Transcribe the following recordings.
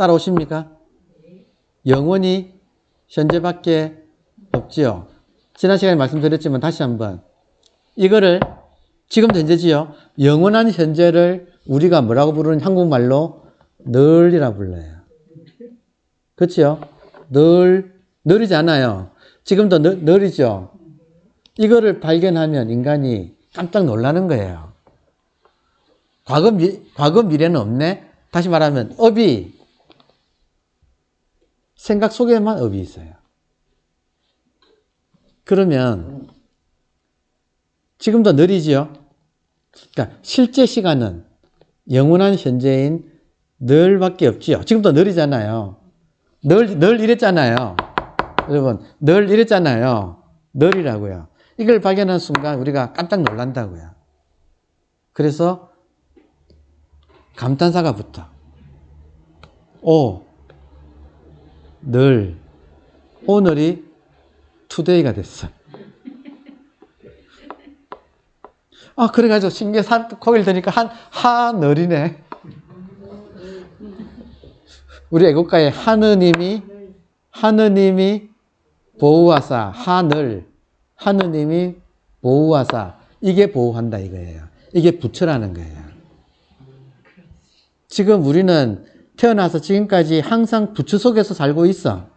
따라오십니까? 영원히 현재밖에 없지요. 지난 시간에 말씀드렸지만 다시 한번 이거를 지금도 현재지요. 영원한 현재를 우리가 뭐라고 부르는 한국말로 늘이라 불러요. 그렇죠? 늘이지 않아요. 지금도 늘이죠. 이거를 발견하면 인간이 깜짝 놀라는 거예요. 과거 미래는 없네? 다시 말하면 업이 생각 속에만 업이 있어요. 그러면 지금도 늘이지요. 그러니까 실제 시간은 영원한 현재인 늘밖에 없지요. 지금도 늘이잖아요. 늘 이랬잖아요. 여러분, 늘 이랬잖아요. 늘이라고요. 이걸 발견한 순간 우리가 깜짝 놀란다고요. 그래서 감탄사가 붙어. 오늘이 투데이가 됐어. 그래가지고 신기해 고개를 드니까 하늘이네. 우리 애국가에 하느님이 보호하사, 하느님이 보호하사, 이게 보호한다 이거예요. 이게 부처라는 거예요. 지금 우리는 태어나서 지금까지 항상 부처 속에서 살고 있어.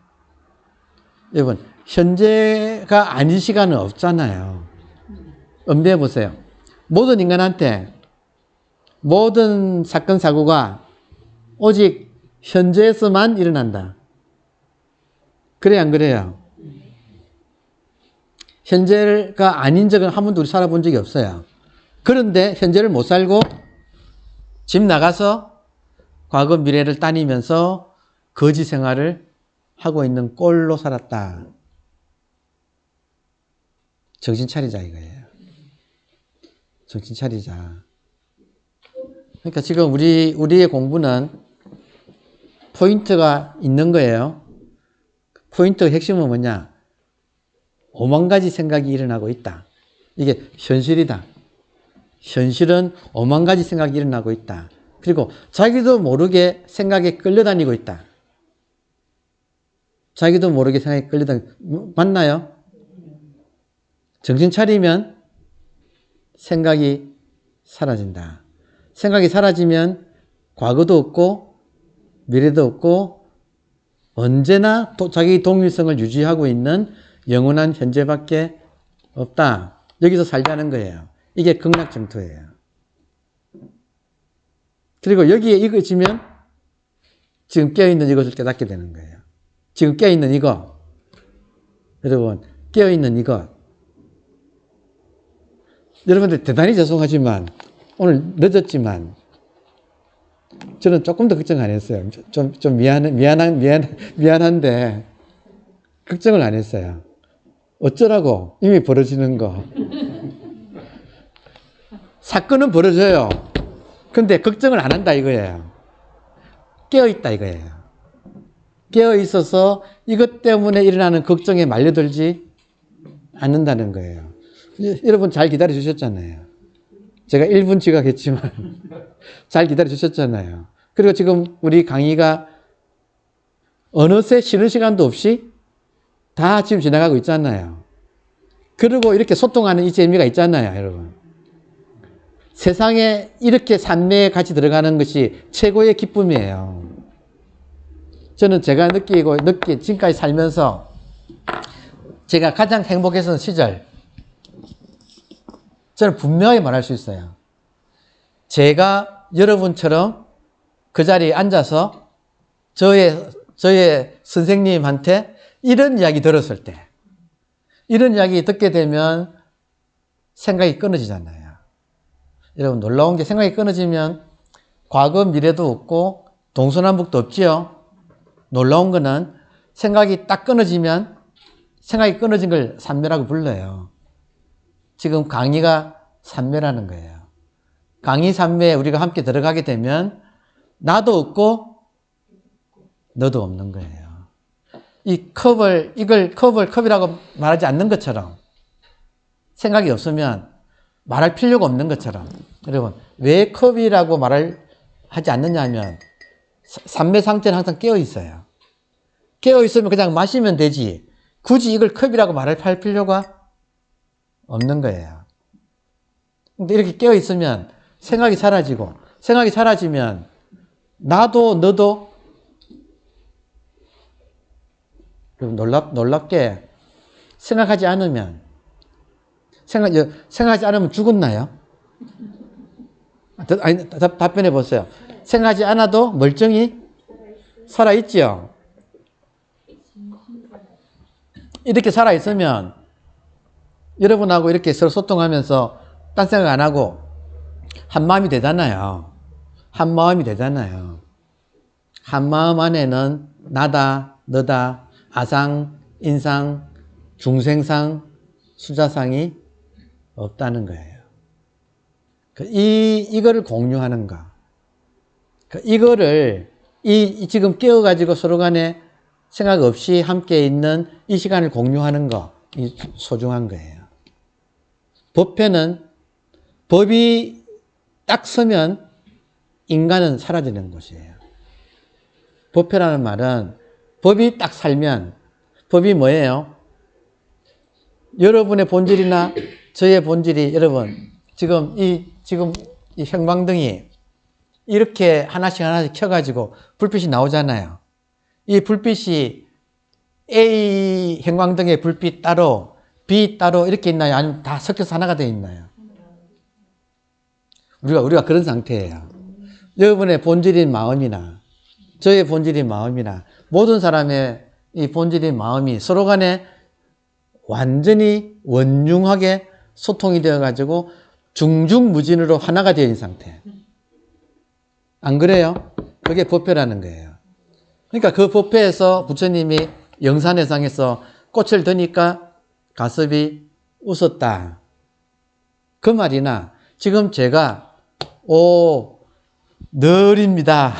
여러분, 현재가 아닌 시간은 없잖아요. 엄대해 보세요. 모든 인간한테 모든 사건 사고가 오직 현재에서만 일어난다. 그래 안 그래요? 현재가 아닌 적은 한 번도 우리 살아본 적이 없어요. 그런데 현재를 못 살고 집 나가서 과거 미래를 따니면서 거지 생활을 하고 있는 꼴로 살았다. 정신 차리자 이거예요. 정신 차리자. 그러니까 지금 우리의 공부는 포인트가 있는 거예요. 포인트의 핵심은 뭐냐? 5만 가지 생각이 일어나고 있다. 이게 현실이다. 현실은 5만 가지 생각이 일어나고 있다. 그리고 자기도 모르게 생각에 끌려다니고 있다. 자기도 모르게 생각에 끌려다니고, 맞나요? 정신 차리면 생각이 사라진다. 생각이 사라지면 과거도 없고 미래도 없고 언제나 자기 동일성을 유지하고 있는 영원한 현재밖에 없다. 여기서 살자는 거예요. 이게 극락정토예요. 그리고 여기에 익어지면 지금 깨어있는 이것을 깨닫게 되는 거예요. 지금 깨어있는 이거. 여러분, 깨어있는 이것. 여러분들 대단히 죄송하지만 오늘 늦었지만 저는 조금 더 걱정 안 했어요. 좀 미안한데 걱정을 안 했어요. 어쩌라고? 이미 벌어지는 거. 사건은 벌어져요. 근데 걱정을 안 한다 이거예요. 깨어있다 이거예요. 깨어있어서 이것 때문에 일어나는 걱정에 말려들지 않는다는 거예요. 여러분 잘 기다려 주셨잖아요. 제가 1분 지각했지만 잘 기다려 주셨잖아요. 그리고 지금 우리 강의가 어느새 쉬는 시간도 없이 다 지금 지나가고 있잖아요. 그리고 이렇게 소통하는 이 재미가 있잖아요, 여러분. 세상에 이렇게 산매에 같이 들어가는 것이 최고의 기쁨이에요. 저는 제가 지금까지 살면서 제가 가장 행복했던 시절, 저는 분명히 말할 수 있어요. 제가 여러분처럼 그 자리에 앉아서 저의 선생님한테 이런 이야기 들었을 때, 이런 이야기 듣게 되면 생각이 끊어지잖아요. 여러분, 놀라운 게 생각이 끊어지면 과거 미래도 없고 동서남북도 없지요. 놀라운 거는 생각이 딱 끊어지면 생각이 끊어진 걸 산매라고 불러요. 지금 강의가 산매라는 거예요. 강의 산매에 우리가 함께 들어가게 되면 나도 없고 너도 없는 거예요. 이걸 컵이라고 말하지 않는 것처럼 생각이 없으면 말할 필요가 없는 것처럼 여러분 왜 컵이라고 말을 하지 않느냐 하면 삼매 상태는 항상 깨어 있어요. 깨어 있으면 그냥 마시면 되지. 굳이 이걸 컵이라고 말할 필요가 없는 거예요. 근데 이렇게 깨어 있으면 생각이 사라지고, 생각이 사라지면 나도 너도 놀랍게 생각하지 않으면 생각하지 않으면 죽었나요? 아니, 답변해 보세요. 생각하지 않아도 멀쩡히 살아있죠. 이렇게 살아있으면 여러분하고 이렇게 서로 소통하면서 딴 생각 안 하고 한 마음이 되잖아요. 한 마음이 되잖아요. 한 마음 안에는 나다, 너다, 아상, 인상, 중생상, 수자상이 없다는 거예요. 이거를 공유하는가. 이거를, 지금 깨어가지고 서로 간에 생각 없이 함께 있는 이 시간을 공유하는 거, 이 소중한 거예요. 법회는 법이 딱 서면 인간은 사라지는 곳이에요. 법회라는 말은 법이 딱 살면, 법이 뭐예요? 여러분의 본질이나 저의 본질이, 여러분, 지금 이 형광등이 이렇게 하나씩 켜가지고 불빛이 나오잖아요. 이 불빛이 A 형광등의 불빛 따로, B 따로 이렇게 있나요? 아니면 다 섞여서 하나가 되어 있나요? 우리가 그런 상태예요. 여러분의 본질인 마음이나 저의 본질인 마음이나 모든 사람의 이 본질인 마음이 서로 간에 완전히 원융하게 소통이 되어가지고 중중무진으로 하나가 되어 있는 상태. 안 그래요? 그게 법회라는 거예요. 그러니까 그 법회에서 부처님이 영산회상에서 꽃을 드니까 가섭이 웃었다. 그 말이나 지금 제가 늘입니다.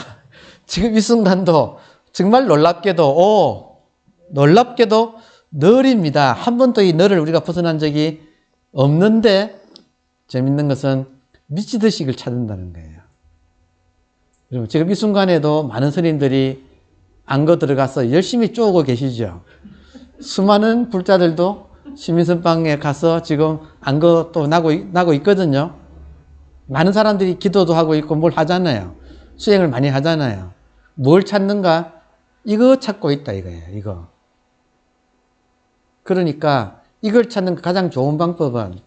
지금 이 순간도 정말 놀랍게도 늘입니다. 한 번도 이 늘을 우리가 벗어난 적이 없는데 재밌는 것은 미치듯이 이걸 찾는다는 거예요. 여러분 지금 이 순간에도 많은 스님들이 안거 들어가서 열심히 쪼고 계시죠. 수많은 불자들도 시민선방에 가서 지금 안거 또 나고 있거든요. 많은 사람들이 기도도 하고 있고 뭘 하잖아요. 수행을 많이 하잖아요. 뭘 찾는가? 이거 찾고 있다 이거예요. 이거. 그러니까 이걸 찾는 가장 좋은 방법은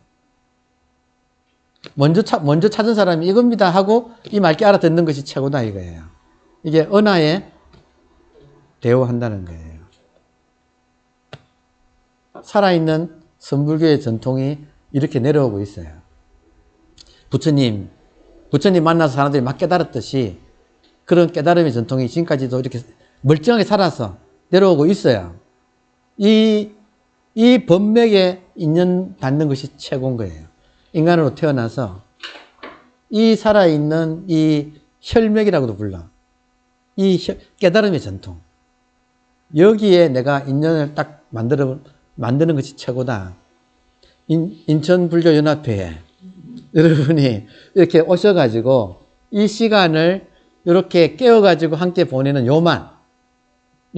먼저 찾은 사람이 이겁니다 하고 이 맑게 알아듣는 것이 최고다 이거예요. 이게 은하에 대우한다는 거예요. 살아있는 선불교의 전통이 이렇게 내려오고 있어요. 부처님 만나서 사람들이 막 깨달았듯이 그런 깨달음의 전통이 지금까지도 이렇게 멀쩡하게 살아서 내려오고 있어요. 이 법맥에 인연 닿는 것이 최고인 거예요. 인간으로 태어나서 이 살아있는 이 혈맥이라고도 불러. 이 깨달음의 전통. 여기에 내가 인연을 딱 만드는 것이 최고다. 인천불교연합회에 여러분이 이렇게 오셔가지고 이 시간을 이렇게 깨워가지고 함께 보내는 요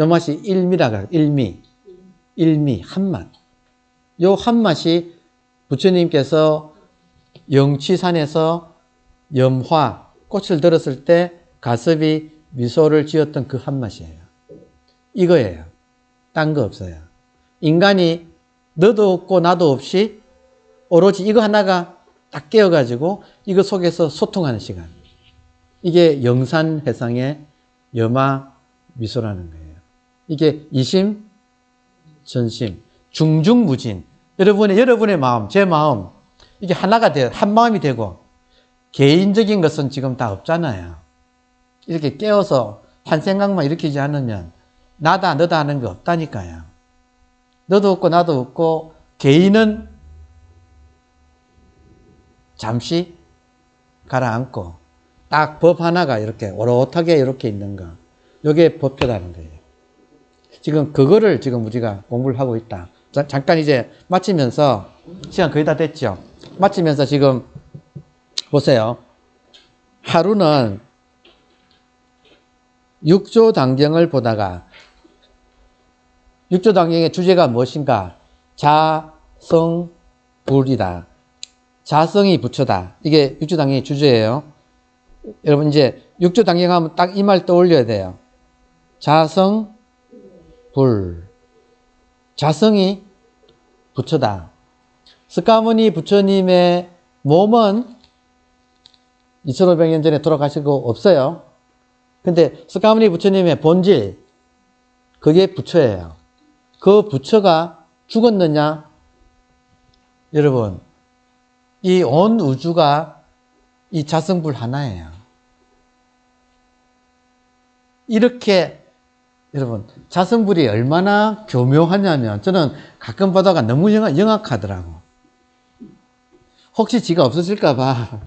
맛이 일미라고 해요. 일미, 한맛. 요 한맛이 부처님께서 영취산에서 염화, 꽃을 들었을 때 가섭이 미소를 지었던 그 한맛이에요. 이거예요. 딴 거 없어요. 인간이 너도 없고 나도 없이 오로지 이거 하나가 딱 깨어가지고 이거 속에서 소통하는 시간. 이게 영산회상의 염화 미소라는 거예요. 이게 이심, 전심, 중중무진. 여러분의 마음, 제 마음, 이게 하나가 돼요. 한 마음이 되고, 개인적인 것은 지금 다 없잖아요. 이렇게 깨어서 한 생각만 일으키지 않으면, 나다, 너다 하는 거 없다니까요. 너도 없고, 나도 없고, 개인은 잠시 가라앉고, 딱 법 하나가 이렇게 오롯하게 이렇게 있는 거. 이게 법회라는 거예요. 지금 그거를 지금 우리가 공부를 하고 있다. 잠깐 이제 마치면서, 시간 거의 다 됐죠? 마치면서 지금, 보세요. 하루는 육조단경을 보다가 육조단경의 주제가 무엇인가? 자성불이다. 자성이 부처다. 이게 육조단경의 주제예요. 여러분 이제 육조단경하면 딱 이 말 떠올려야 돼요. 자성불. 자성이 부처다. 스가모니 부처님의 몸은 2500년 전에 돌아가시고 없어요. 근데 스가모니 부처님의 본질, 그게 부처예요. 그 부처가 죽었느냐? 여러분, 이 온 우주가 이 자성불 하나예요. 이렇게 여러분, 자성불이 얼마나 교묘하냐면 저는 가끔 보다가 너무 영악하더라고. 혹시 지가 없어질까 봐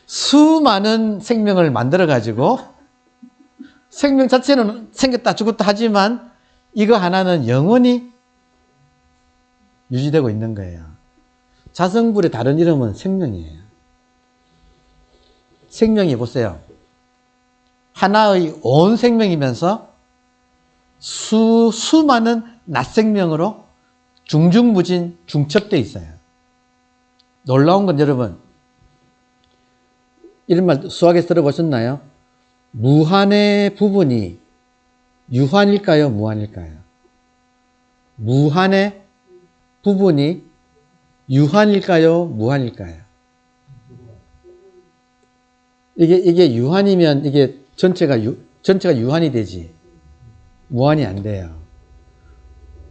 수많은 생명을 만들어 가지고 생명 자체는 생겼다 죽었다 하지만 이거 하나는 영원히 유지되고 있는 거예요. 자성불의 다른 이름은 생명이에요. 생명이 보세요. 하나의 온 생명이면서 수많은 낫생명으로 중중무진 중첩되어 있어요. 놀라운 건 여러분, 이런 말 수학에서 들어보셨나요? 무한의 부분이 유한일까요? 무한일까요? 무한의 부분이 유한일까요? 무한일까요? 이게 유한이면 이게 전체가 유한이 되지. 무한이 안 돼요.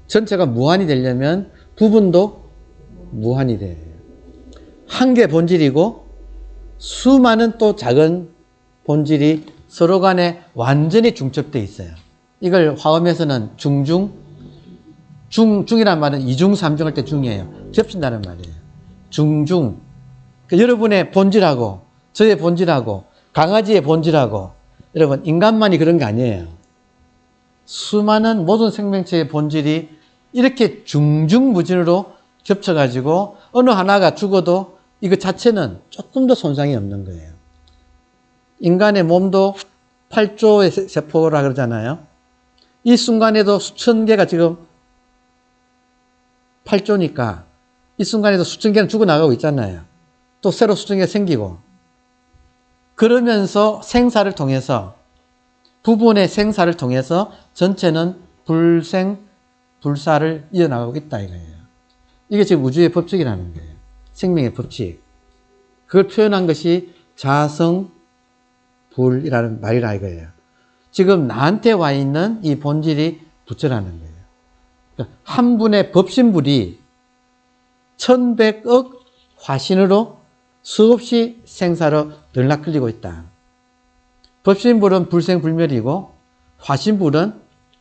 전체가 무한이 되려면 부분도 무한이 돼요. 한 개 본질이고 수많은 또 작은 본질이 서로 간에 완전히 중첩되어 있어요. 이걸 화엄에서는 중이란 말은 이중, 삼중 할 때 중이에요. 겹친다는 말이에요. 중중. 그러니까 여러분의 본질하고 저의 본질하고 강아지의 본질하고 여러분 인간만이 그런 게 아니에요. 수많은 모든 생명체의 본질이 이렇게 중중무진으로 겹쳐가지고 어느 하나가 죽어도 이거 자체는 조금 더 손상이 없는 거예요. 인간의 몸도 8조의 세포라 그러잖아요. 이 순간에도 수천 개가 지금 8조니까 이 순간에도 수천 개는 죽어나가고 있잖아요. 또 새로 수천 개가 생기고 그러면서 생사를 통해서 부분의 생사를 통해서 전체는 불생, 불사를 이어나가고 있다 이거예요. 이게 지금 우주의 법칙이라는 거예요. 생명의 법칙. 그걸 표현한 것이 자성불이라는 말이라 이거예요. 지금 나한테 와 있는 이 본질이 부처라는 거예요. 그러니까 한 분의 법신불이 1100억 화신으로 수없이 생사로 늘락흘리고 있다. 법신불은 불생불멸이고 화신불은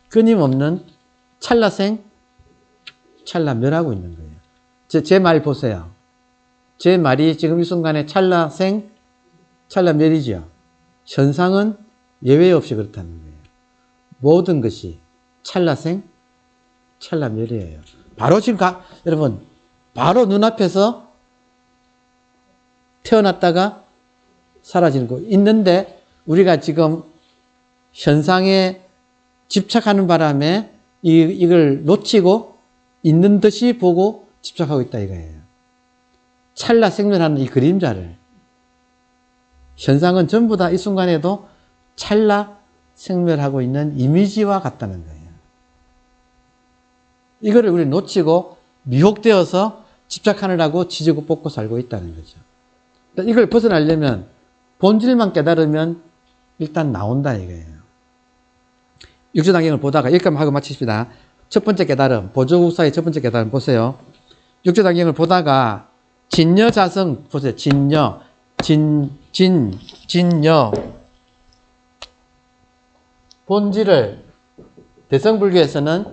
끊임없는 찰나생, 찰나멸하고 있는 거예요. 제 말 보세요. 제 말이 지금 이 순간에 찰나생, 찰나멸이죠. 현상은 예외 없이 그렇다는 거예요. 모든 것이 찰나생, 찰나멸이에요. 바로 지금 여러분 바로 눈앞에서 태어났다가 사라지는 거 있는데 우리가 지금 현상에 집착하는 바람에 이걸 놓치고 있는 듯이 보고 집착하고 있다 이거예요. 찰나 생멸하는 이 그림자를 현상은 전부 다 이 순간에도 찰나 생멸하고 있는 이미지와 같다는 거예요. 이거를 우리 놓치고 미혹되어서 집착하느라고 지지고 볶고 살고 있다는 거죠. 그러니까 이걸 벗어나려면 본질만 깨달으면 일단 나온다 이거예요. 육조단경을 보다가 여기까지 하고 마칩시다. 첫 번째 깨달음, 보조국사의 첫 번째 깨달음 보세요. 육조단경을 보다가 진여자성 보세요. 진여, 진여 본질을 대성불교에서는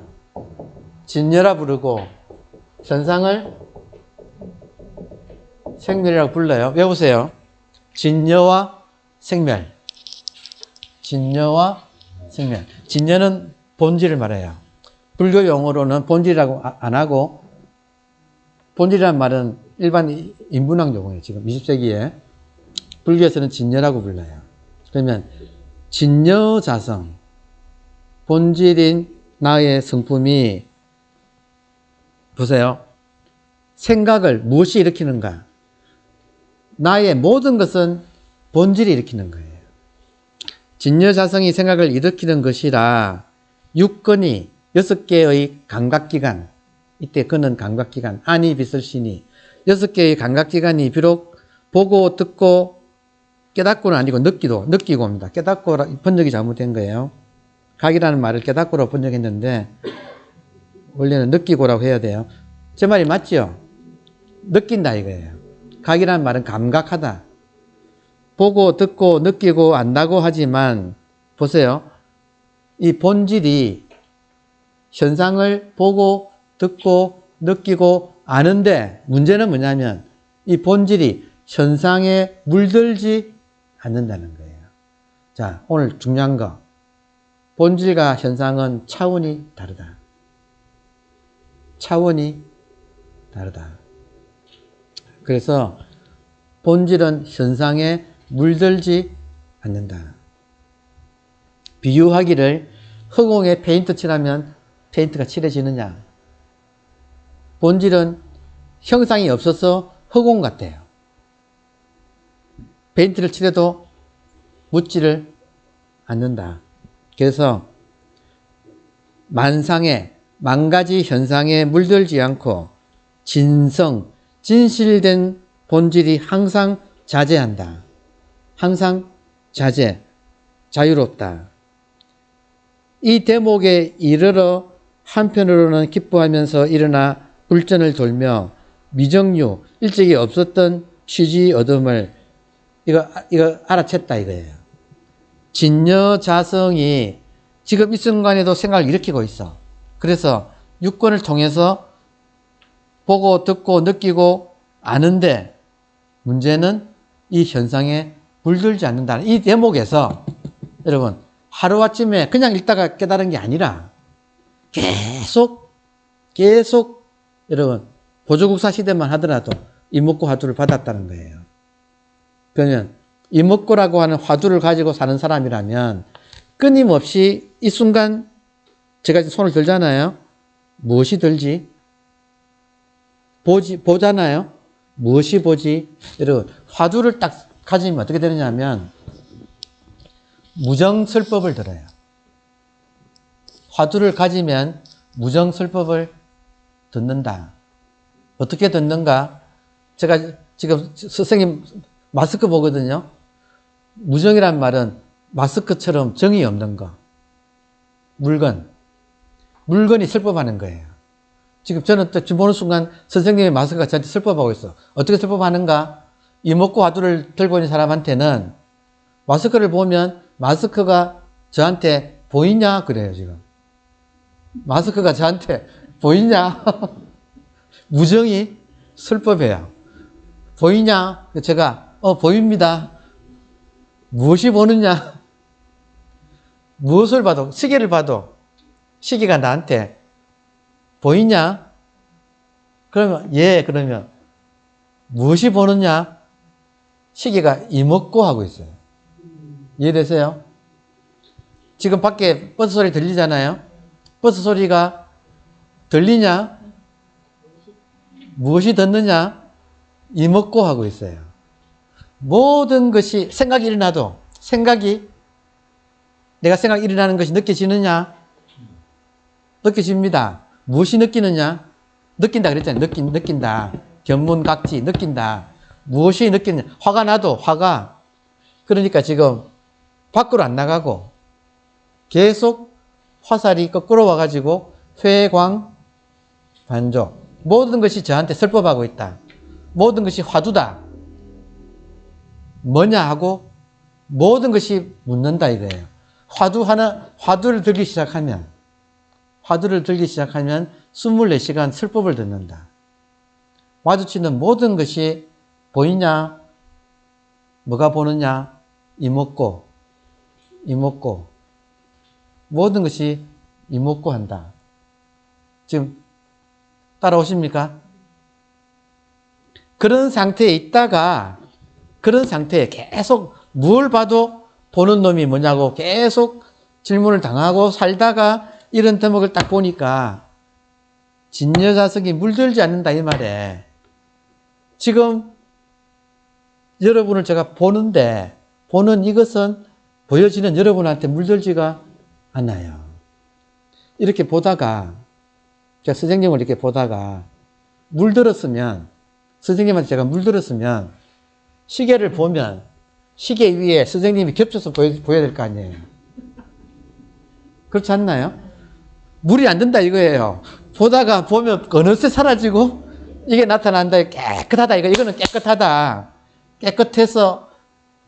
진여라 부르고 현상을 생멸이라고 불러요. 외우세요. 진여와 생멸. 진여와 생멸. 진여는 본질을 말해요. 불교 용어로는 본질이라고 안 하고 본질이라는 말은 일반 인문학 용어예요. 지금 20세기에 불교에서는 진여라고 불러요. 그러면 진여자성, 본질인 나의 성품이 보세요. 생각을 무엇이 일으키는가? 나의 모든 것은 본질이 일으키는 거예요. 진여자성이 생각을 일으키는 것이라 육근이 6개의 감각기관, 이때 그는 감각기관, 안이 비설시니 6개의 감각기관이 비록 보고 듣고 깨닫고는 아니고 느끼고입니다. 깨닫고 번역이 잘못된 거예요. 각이라는 말을 깨닫고로 번역했는데 원래는 느끼고라고 해야 돼요. 제 말이 맞죠? 느낀다 이거예요. 각이라는 말은 감각하다. 보고 듣고 느끼고 안다고 하지만 보세요. 이 본질이 현상을 보고 듣고 느끼고 아는데 문제는 뭐냐면 이 본질이 현상에 물들지 않는다는 거예요. 자, 오늘 중요한 거. 본질과 현상은 차원이 다르다. 차원이 다르다. 그래서 본질은 현상에 물들지 않는다. 비유하기를 허공에 페인트 칠하면 페인트가 칠해지느냐? 본질은 형상이 없어서 허공 같아요. 페인트를 칠해도 묻지를 않는다. 그래서 만가지 현상에 물들지 않고 진실된 본질이 항상 자제한다. 항상 자유롭다. 이 대목에 이르러 한편으로는 기뻐하면서 일어나 불전을 돌며 미정유, 일찍이 없었던 취지 얻음을 이거 알아챘다 이거예요. 진여자성이 지금 이 순간에도 생각을 일으키고 있어. 그래서 육권을 통해서 보고 듣고 느끼고 아는데 문제는 이 현상에 물들지 않는다는 이 대목에서 여러분 하루아침에 그냥 읽다가 깨달은 게 아니라 계속 여러분 보조국사 시대만 하더라도 이목구 화두를 받았다는 거예요. 그러면 이목구라고 하는 화두를 가지고 사는 사람이라면 끊임없이 이 순간 제가 손을 들잖아요. 무엇이 들지? 보잖아요. 무엇이 보지? 여러분 화두를 딱 가지면 어떻게 되느냐면 무정설법을 들어요. 화두를 가지면 무정설법을 듣는다. 어떻게 듣는가? 제가 지금 선생님 마스크 보거든요. 무정이란 말은 마스크처럼 정이 없는 거. 물건이 설법하는 거예요. 지금 저는 지금 보는 순간 선생님의 마스크가 저한테 설법하고 있어. 어떻게 설법하는가? 이목구 화두를 들고 있는 사람한테는 마스크를 보면 마스크가 저한테 보이냐? 그래요, 지금. 마스크가 저한테 보이냐? 무정이 설법해요. 보이냐? 제가, 보입니다. 무엇이 보느냐? 무엇을 봐도, 시계를 봐도, 시계가 나한테 보이냐? 그러면, 그러면, 무엇이 보느냐? 시계가 이먹고 하고 있어요. 이해되세요? 지금 밖에 버스 소리 들리잖아요? 버스 소리가 들리냐? 무엇이 듣느냐? 이먹고 하고 있어요. 모든 것이 생각이 일어나도 내가 생각이 일어나는 것이 느껴지느냐? 느껴집니다. 무엇이 느끼느냐? 느낀다 그랬잖아요. 느낀다. 견문각지 느낀다. 무엇이 느끼느냐? 화가 나도 화가. 그러니까 지금 밖으로 안 나가고 계속 화살이 거꾸로 와가지고 회광반조. 모든 것이 저한테 설법하고 있다. 모든 것이 화두다. 뭐냐 하고 모든 것이 묻는다 이거예요. 화두를 들기 시작하면 24시간 설법을 듣는다. 마주치는 모든 것이 보이냐? 뭐가 보느냐? 이먹고 모든 것이 이먹고 한다. 지금 따라오십니까? 그런 상태에 있다가 그런 상태에 계속 뭘 봐도 보는 놈이 뭐냐고 계속 질문을 당하고 살다가 이런 대목을 딱 보니까 진여자석이 물들지 않는다 이 말에. 지금 여러분을 제가 보는데 보는 이것은 보여지는 여러분한테 물들지가 않아요. 이렇게 보다가 제가 선생님을 이렇게 보다가 물들었으면 선생님한테 제가 물들었으면 시계를 보면 시계 위에 선생님이 겹쳐서 보여야 될 거 아니에요. 그렇지 않나요? 물이 안 든다 이거예요. 보다가 보면 어느새 사라지고 이게 나타난다. 깨끗하다. 이거는 깨끗하다. 깨끗해서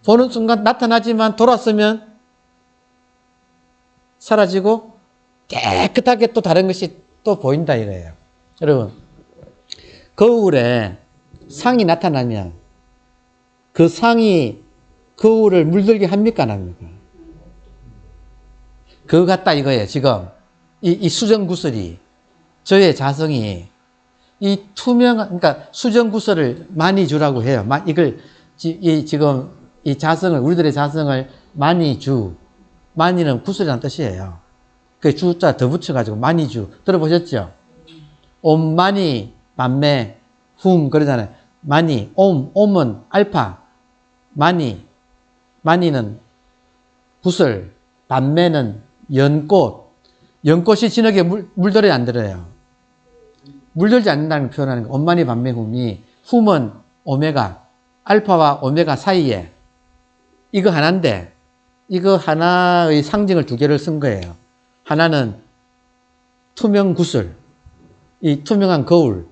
보는 순간 나타나지만 돌았으면 사라지고 깨끗하게 또 다른 것이 또 보인다 이거예요. 여러분, 거울에 상이 나타나면 그 상이 거울을 물들게 합니까 안 합니까? 그거 같다 이거예요. 지금 이 수정구슬이 저의 자성이 이 투명한, 그러니까 수정구슬을 많이 주라고 해요. 이걸 지금 이 자성을, 우리들의 자성을 많이 주, 많이는 구슬이라는 뜻이에요. 그 주자 더 붙여가지고 많이 주 들어보셨죠? 옴 많이 만매 훔 그러잖아요. 많이 옴은 알파, 많이는 구슬, 만매는 연꽃. 연꽃이 진흙에 물들어야 안 들어요. 물들지 않는다는 표현하는 거. 옴 많이 만매 훔이, 훔은 오메가, 알파와 오메가 사이에 이거 하나인데 이거 하나의 상징을 두 개를 쓴 거예요. 하나는 투명 구슬, 이 투명한 거울.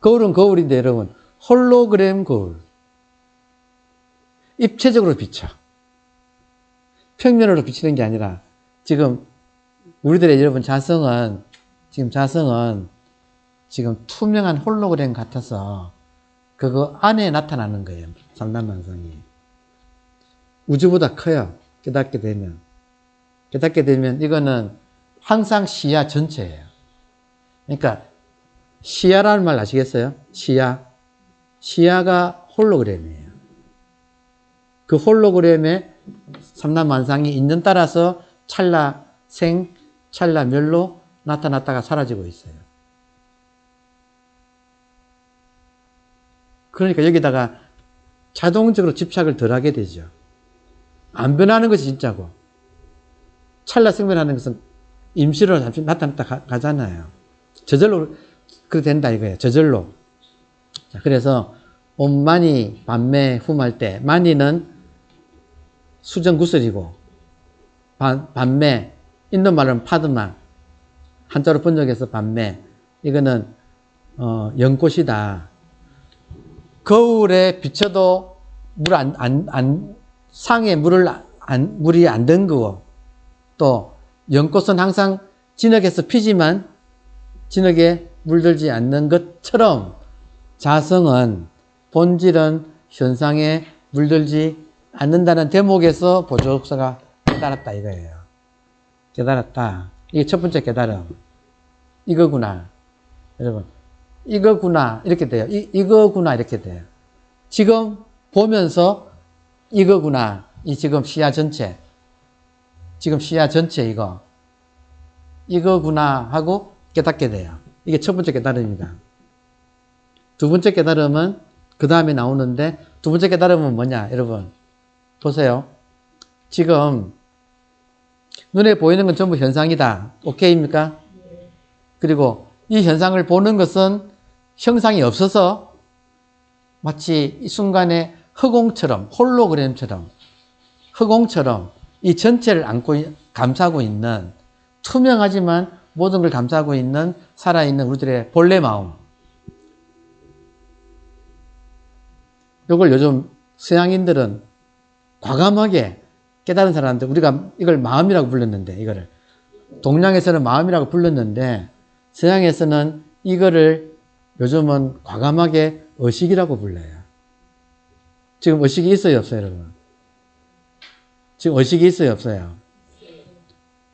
거울은 거울인데 여러분 홀로그램 거울. 입체적으로 비춰. 평면으로 비치는 게 아니라 지금 우리들의 여러분 자성은 지금 투명한 홀로그램 같아서 그거 안에 나타나는 거예요. 삼단만성이. 우주보다 커요. 깨닫게 되면 이거는 항상 시야 전체예요. 그러니까 시야라는 말 아시겠어요? 시야가 홀로그램이에요. 그 홀로그램에 삼단만상이 있는 따라서 찰나 생, 찰나 멸로 나타났다가 사라지고 있어요. 그러니까 여기다가 자동적으로 집착을 덜 하게 되죠. 안 변하는 것이 진짜고 찰나 생멸하는 것은 임시로 잠시 나타났다 가잖아요. 저절로 그렇게 된다 이거예요. 저절로. 자, 그래서 옴만이 반매 훔할 때 만이는 수정구슬이고 반매 인도 말은 파드마 한자로 번역해서 반매 이거는 연꽃이다. 거울에 비춰도 상에 물이 안 든 거고 또 연꽃은 항상 진흙에서 피지만 진흙에 물들지 않는 것처럼 자성은 본질은 현상에 물들지 않는다는 대목에서 보조국사가 깨달았다 이거예요. 깨달았다. 이게 첫 번째 깨달음. 이거구나. 여러분, 이거구나. 이렇게 돼요. 이거구나. 이렇게 돼요. 지금 보면서 이거구나. 이 지금 시야 전체. 이거구나 하고 깨닫게 돼요. 이게 첫 번째 깨달음입니다. 두 번째 깨달음은 그 다음에 나오는데 두 번째 깨달음은 뭐냐 여러분 보세요. 지금 눈에 보이는 건 전부 현상이다. 오케이입니까? 그리고 이 현상을 보는 것은 형상이 없어서 마치 이 순간에 허공처럼 홀로그램처럼 이 전체를 감싸고 있는 투명하지만 모든 걸 감싸고 있는 살아있는 우리들의 본래 마음. 이걸 요즘 서양인들은 과감하게 깨달은 사람들 우리가 이걸 마음이라고 불렀는데 이거를 동양에서는 마음이라고 불렀는데 서양에서는 이거를 요즘은 과감하게 의식이라고 불러요. 지금 의식이 있어요 없어요 여러분? 지금 의식이 있어요 없어요?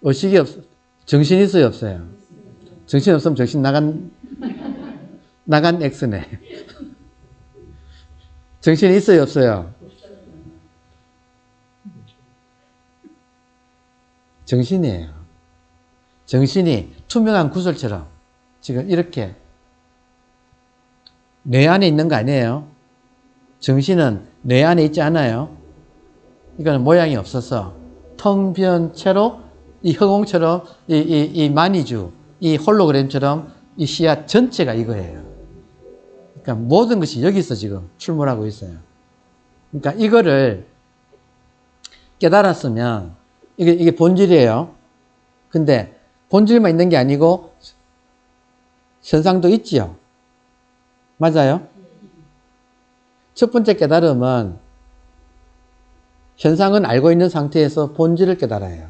의식이 정신이 있어요 없어요? 정신 없으면 정신 나간 X네. 정신이 있어요 없어요? 정신이에요. 정신이 투명한 구슬처럼 지금 이렇게 뇌 안에 있는 거 아니에요? 정신은 뇌 안에 있지 않아요? 이거는 모양이 없어서 텅 비은 채로 이 허공처럼 이 마니주, 이 홀로그램처럼 이 시야 전체가 이거예요. 그러니까 모든 것이 여기서 지금 출몰하고 있어요. 그러니까 이거를 깨달았으면 이게 본질이에요. 근데 본질만 있는 게 아니고 현상도 있지요. 맞아요? 첫 번째 깨달음은 현상은 알고 있는 상태에서 본질을 깨달아요.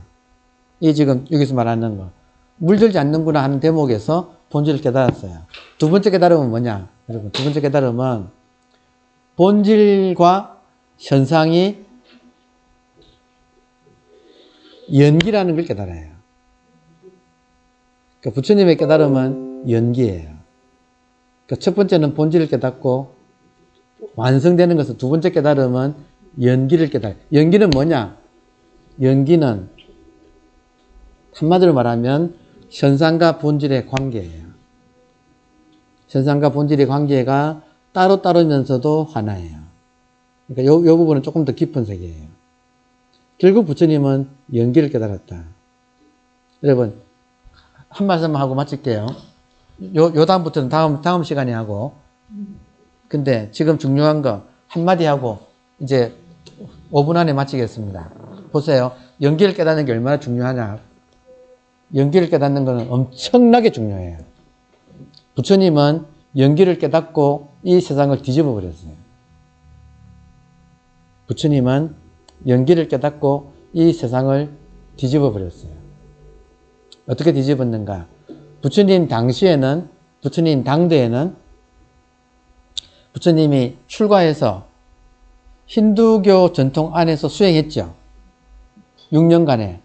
이 지금 여기서 말하는 거. 물들지 않는구나 하는 대목에서 본질을 깨달았어요. 두 번째 깨달음은 뭐냐? 여러분, 두 번째 깨달음은 본질과 현상이 연기라는 걸 깨달아요. 그러니까 부처님의 깨달음은 연기예요. 그러니까 첫 번째는 본질을 깨닫고 완성되는 것은 두 번째 깨달음은 연기를 깨달아요. 연기는 뭐냐? 연기는 한마디로 말하면 현상과 본질의 관계예요. 현상과 본질의 관계가 따로따로면서도 하나예요. 그러니까 요 부분은 조금 더 깊은 세계예요. 결국 부처님은 연기를 깨달았다. 여러분, 한 말씀만 하고 마칠게요. 요 다음부터는 다음 시간에 하고. 근데 지금 중요한 거 한마디 하고 이제 5분 안에 마치겠습니다. 보세요. 연기를 깨닫는 게 얼마나 중요하냐. 연기를 깨닫는 것은 엄청나게 중요해요. 부처님은 연기를 깨닫고 이 세상을 뒤집어 버렸어요. 부처님은 연기를 깨닫고 이 세상을 뒤집어 버렸어요. 어떻게 뒤집었는가? 부처님 당시에는, 부처님 당대에는 부처님이 출가해서 힌두교 전통 안에서 수행했죠. 6년간에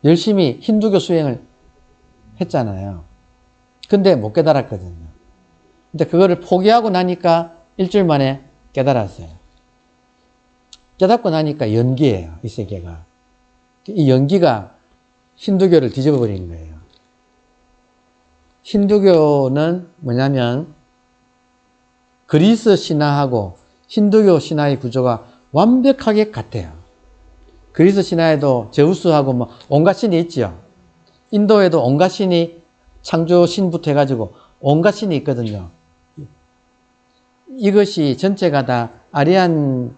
열심히 힌두교 수행을 했잖아요. 근데 못 깨달았거든요. 근데 그거를 포기하고 나니까 일주일 만에 깨달았어요. 깨닫고 나니까 연기예요, 이 세계가. 이 연기가 힌두교를 뒤집어 버린 거예요. 힌두교는 뭐냐면 그리스 신화하고 힌두교 신화의 구조가 완벽하게 같아요. 그리스 신화에도 제우스하고 뭐 온갖 신이 있죠. 인도에도 온갖 신이 창조 신부터 해가지고 온갖 신이 있거든요. 이것이 전체가 다 아리안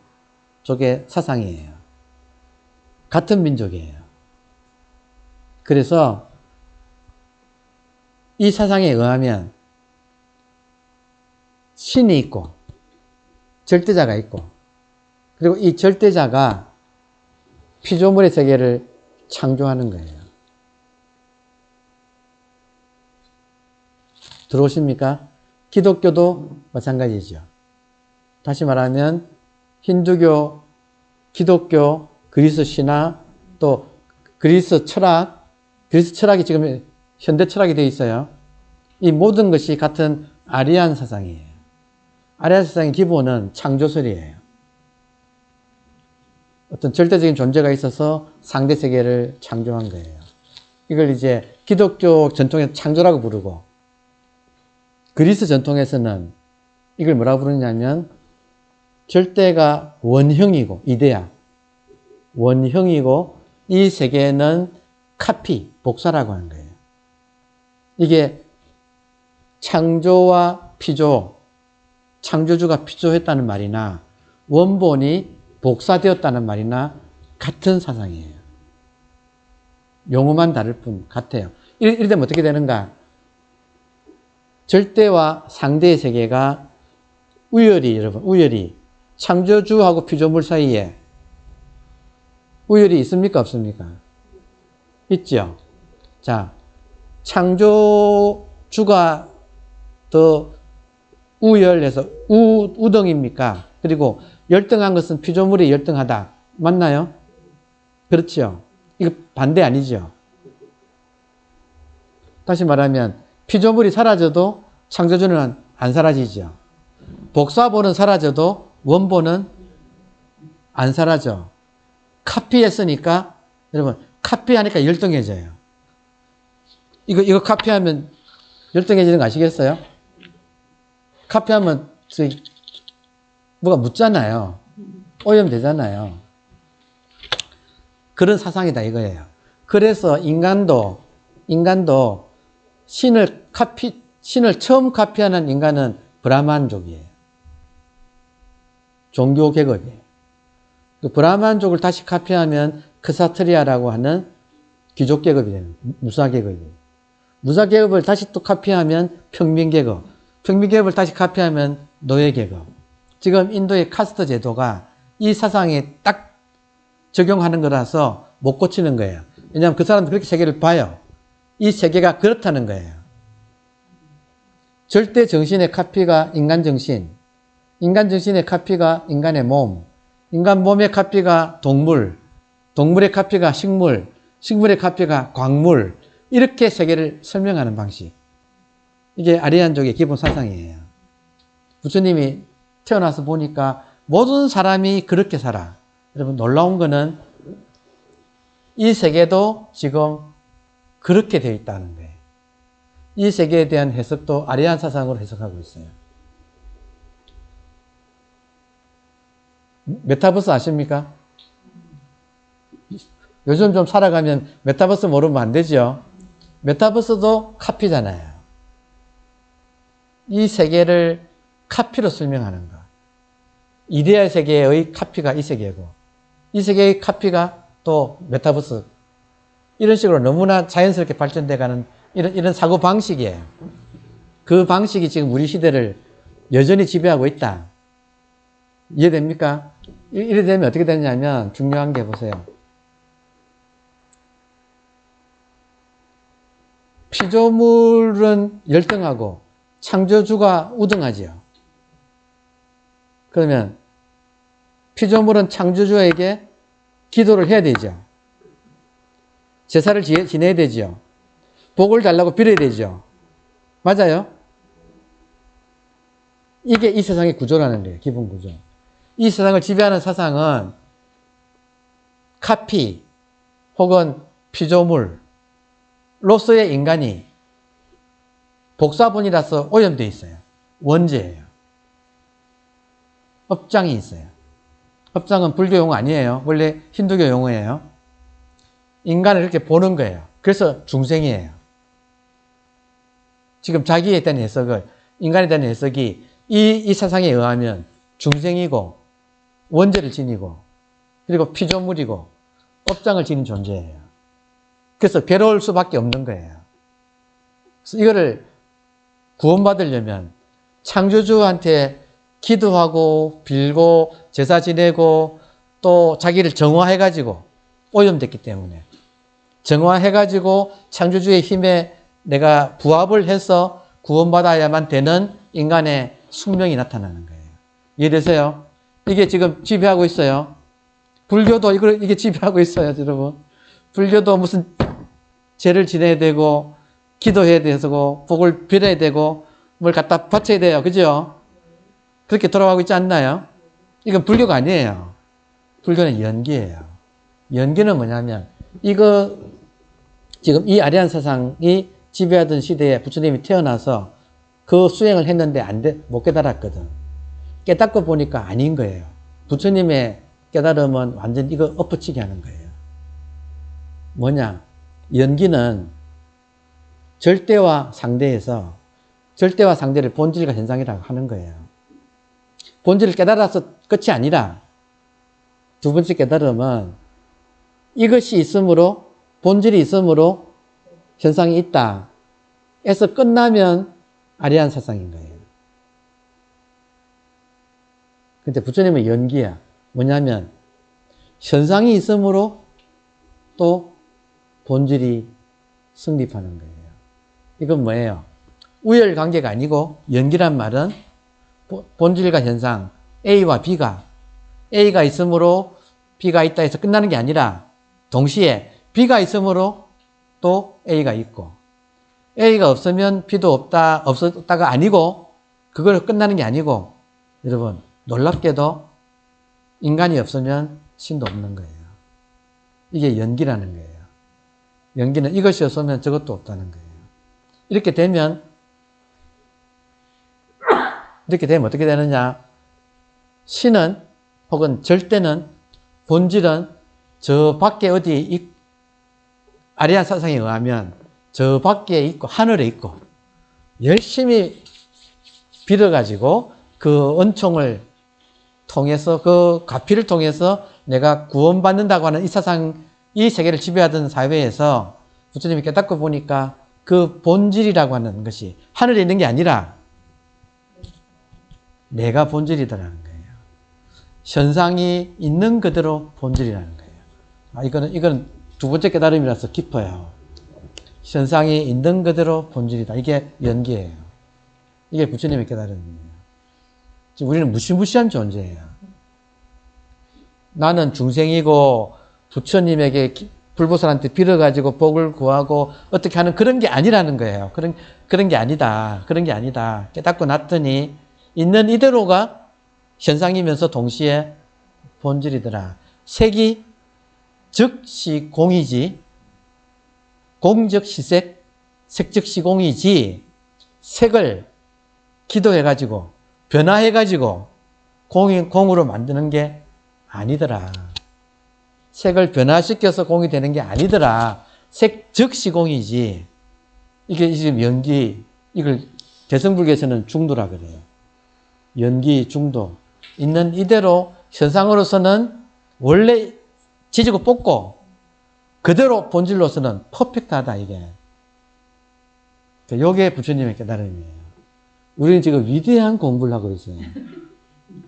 쪽의 사상이에요. 같은 민족이에요. 그래서 이 사상에 의하면 신이 있고 절대자가 있고 그리고 이 절대자가 피조물의 세계를 창조하는 거예요. 들어오십니까? 기독교도 마찬가지죠. 다시 말하면 힌두교, 기독교, 그리스 신화, 또 그리스 철학이 지금 현대 철학이 되어 있어요. 이 모든 것이 같은 아리안 사상이에요. 아리안 사상의 기본은 창조설이에요. 어떤 절대적인 존재가 있어서 상대 세계를 창조한 거예요. 이걸 이제 기독교 전통에서 창조라고 부르고 그리스 전통에서는 이걸 뭐라고 부르냐면 절대가 원형이고 이데아 원형이고 이 세계는 카피 복사라고 하는 거예요. 이게 창조와 피조 창조주가 피조했다는 말이나 원본이 복사되었다는 말이나 같은 사상이에요. 용어만 다를 뿐 같아요. 이러면 어떻게 되는가? 절대와 상대의 세계가 우열이 창조주하고 피조물 사이에 우열이 있습니까? 없습니까? 있죠. 자, 창조주가 더 우열해서 우등입니까? 그리고 열등한 것은 피조물이 열등하다. 맞나요? 그렇죠. 이거 반대 아니죠. 다시 말하면 피조물이 사라져도 창조주는 안 사라지죠. 복사본은 사라져도 원본은 안 사라져. 카피했으니까 여러분 카피하니까 열등해져요. 이거 카피하면 열등해지는 거 아시겠어요? 카피하면 뭐가 묻잖아요. 오염되잖아요. 그런 사상이다 이거예요. 그래서 인간도 신을 처음 카피하는 인간은 브라만족이에요. 종교 계급이에요. 그 브라만족을 다시 카피하면 크사트리아라고 하는 귀족 계급이 되는 무사 계급이에요. 무사 계급을 다시 또 카피하면 평민 계급. 평민 계급을 다시 카피하면 노예 계급. 지금 인도의 카스트 제도가 이 사상에 딱 적용하는 거라서 못 고치는 거예요. 왜냐하면 그 사람도 그렇게 세계를 봐요. 이 세계가 그렇다는 거예요. 절대 정신의 카피가 인간 정신, 인간 정신의 카피가 인간의 몸, 인간 몸의 카피가 동물, 동물의 카피가 식물, 식물의 카피가 광물, 이렇게 세계를 설명하는 방식. 이게 아리안족의 기본 사상이에요. 부처님이 태어나서 보니까 모든 사람이 그렇게 살아. 여러분 놀라운 거는 이 세계도 지금 그렇게 되어 있다는 거예요. 이 세계에 대한 해석도 아리안 사상으로 해석하고 있어요. 메타버스 아십니까? 요즘 좀 살아가면 메타버스 모르면 안 되죠. 메타버스도 카피잖아요. 이 세계를 카피로 설명하는 거. 이데아 세계의 카피가 이 세계고, 이 세계의 카피가 또 메타버스. 이런 식으로 너무나 자연스럽게 발전돼가는 이런 사고 방식이에요. 그 방식이 지금 우리 시대를 여전히 지배하고 있다. 이해됩니까? 이래 되면 어떻게 되냐면 중요한 게 보세요. 피조물은 열등하고 창조주가 우등하지요. 그러면 피조물은 창조주에게 기도를 해야 되죠. 제사를 지내야 되죠. 복을 달라고 빌어야 되죠. 맞아요? 이게 이 세상의 구조라는 거예요. 기본 구조. 이 세상을 지배하는 사상은 카피 혹은 피조물로서의 인간이 복사본이라서 오염되어 있어요. 원죄예요. 업장이 있어요. 업장은 불교 용어 아니에요. 원래 힌두교 용어예요. 인간을 이렇게 보는 거예요. 그래서 중생이에요. 지금 자기에 대한 해석을, 인간에 대한 해석이 이 사상에 의하면 중생이고 원죄를 지니고 그리고 피조물이고 업장을 지닌 존재예요. 그래서 괴로울 수밖에 없는 거예요. 그래서 이거를 구원받으려면 창조주한테 기도하고 빌고 제사 지내고 또 자기를 정화해가지고 오염됐기 때문에 정화해가지고 창조주의 힘에 내가 부합을 해서 구원받아야만 되는 인간의 숙명이 나타나는 거예요. 이해되세요? 이게 지금 지배하고 있어요. 불교도 이게 지배하고 있어요, 여러분. 불교도 무슨 제를 지내야 되고 기도해야 되고 복을 빌어야 되고 뭘 갖다 바쳐야 돼요. 그죠? 그렇게 돌아가고 있지 않나요? 이건 불교가 아니에요. 불교는 연기예요. 연기는 뭐냐면 지금 이 아리안 사상이 지배하던 시대에 부처님이 태어나서 그 수행을 했는데 못 깨달았거든. 깨닫고 보니까 아닌 거예요. 부처님의 깨달음은 완전 이거 엎어치게 하는 거예요. 뭐냐? 연기는 절대와 상대에서 절대와 상대를 본질과 현상이라고 하는 거예요. 본질을 깨달아서 끝이 아니라 두 번째 깨달음은 이것이 있으므로 본질이 있으므로 현상이 있다. 에서 끝나면 아리안 사상인 거예요. 근데 부처님은 연기야. 뭐냐면 현상이 있으므로 또 본질이 성립하는 거예요. 이건 뭐예요? 우열관계가 아니고 연기란 말은 본질과 현상 A와 B가 A가 있으므로 B가 있다 해서 끝나는 게 아니라 동시에 B가 있으므로 또 A가 있고 A가 없으면 B도 없었다가 아니고 그걸 끝나는 게 아니고 여러분 놀랍게도 인간이 없으면 신도 없는 거예요. 이게 연기라는 거예요. 연기는 이것이 없으면 저것도 없다는 거예요. 이렇게 되면 어떻게 되느냐? 신은 혹은 절대는 본질은 저 밖에 어디 아리안 사상에 의하면 저 밖에 있고 하늘에 있고 열심히 빌어가지고 그 은총을 통해서 그 가피를 통해서 내가 구원받는다고 하는 이 사상, 이 세계를 지배하던 사회에서 부처님이 깨닫고 보니까 그 본질이라고 하는 것이 하늘에 있는 게 아니라 내가 본질이더라는 거예요. 현상이 있는 그대로 본질이라는 거예요. 이거는 두 번째 깨달음이라서 깊어요. 현상이 있는 그대로 본질이다. 이게 연기예요. 이게 부처님의 깨달음이에요. 지금 우리는 무시무시한 존재예요. 나는 중생이고 부처님에게 불보살한테 빌어가지고 복을 구하고 어떻게 하는 그런 게 아니라는 거예요. 그런 게 아니다. 그런 게 아니다. 깨닫고 났더니 있는 이대로가 현상이면서 동시에 본질이더라. 색이 즉시 공이지, 공즉 시색, 색즉시 공이지, 색을 기도해가지고 변화해가지고 공으로 만드는 게 아니더라. 색을 변화시켜서 공이 되는 게 아니더라. 색 즉시 공이지. 이게 지금 연기, 이걸 대승불교에서는 중도라 그래요. 연기, 중도. 있는 이대로 현상으로서는 원래 지지고 뽑고 그대로 본질로서는 퍼펙트하다 이게. 이게 부처님의 깨달음이에요. 우리는 지금 위대한 공부를 하고 있어요.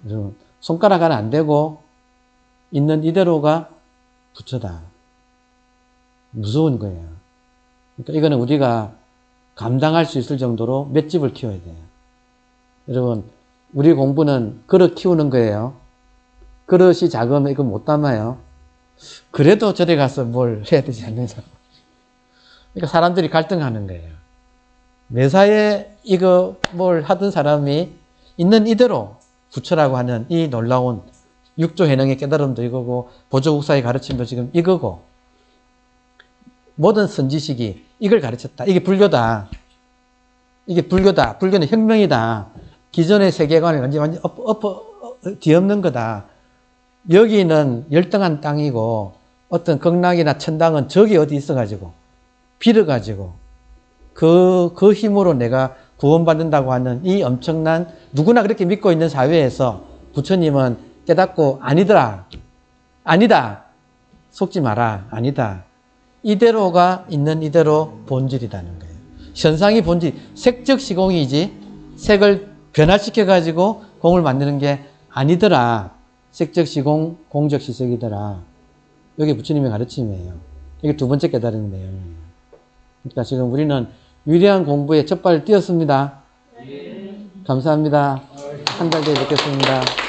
여러분, 손가락 하나 안 되고 있는 이대로가 부처다. 무서운 거예요. 그러니까 이거는 우리가 감당할 수 있을 정도로 맷집을 키워야 돼요. 여러분, 우리 공부는 그릇 키우는 거예요. 그릇이 작으면 이거 못 담아요. 그래도 저리 가서 뭘 해야 되지 않느냐. 그러니까 사람들이 갈등하는 거예요. 매사에 이거 뭘 하던 사람이 있는 이대로 부처라고 하는 이 놀라운 육조 해능의 깨달음도 이거고 보조국사의 가르침도 지금 이거고 모든 선지식이 이걸 가르쳤다. 이게 불교다. 이게 불교다. 불교는 혁명이다. 기존의 세계관을 완전 뒤엎는 거다. 여기는 열등한 땅이고 어떤 극락이나 천당은 저기 어디 있어가지고 빌어가지고 그 힘으로 내가 구원받는다고 하는 이 엄청난 누구나 그렇게 믿고 있는 사회에서 부처님은 깨닫고 아니더라. 아니다. 속지 마라. 아니다. 이대로가 있는 이대로 본질이라는 거예요. 현상이 본질. 색즉 시공이지 색을 변화시켜가지고 공을 만드는 게 아니더라. 색즉 시공, 공즉 시색이더라. 이게 부처님의 가르침이에요. 이게 두 번째 깨달은 내용이에요. 그러니까 지금 우리는 위대한 공부에 첫 발을 띄었습니다. 감사합니다. 한 달 뒤에 뵙겠습니다.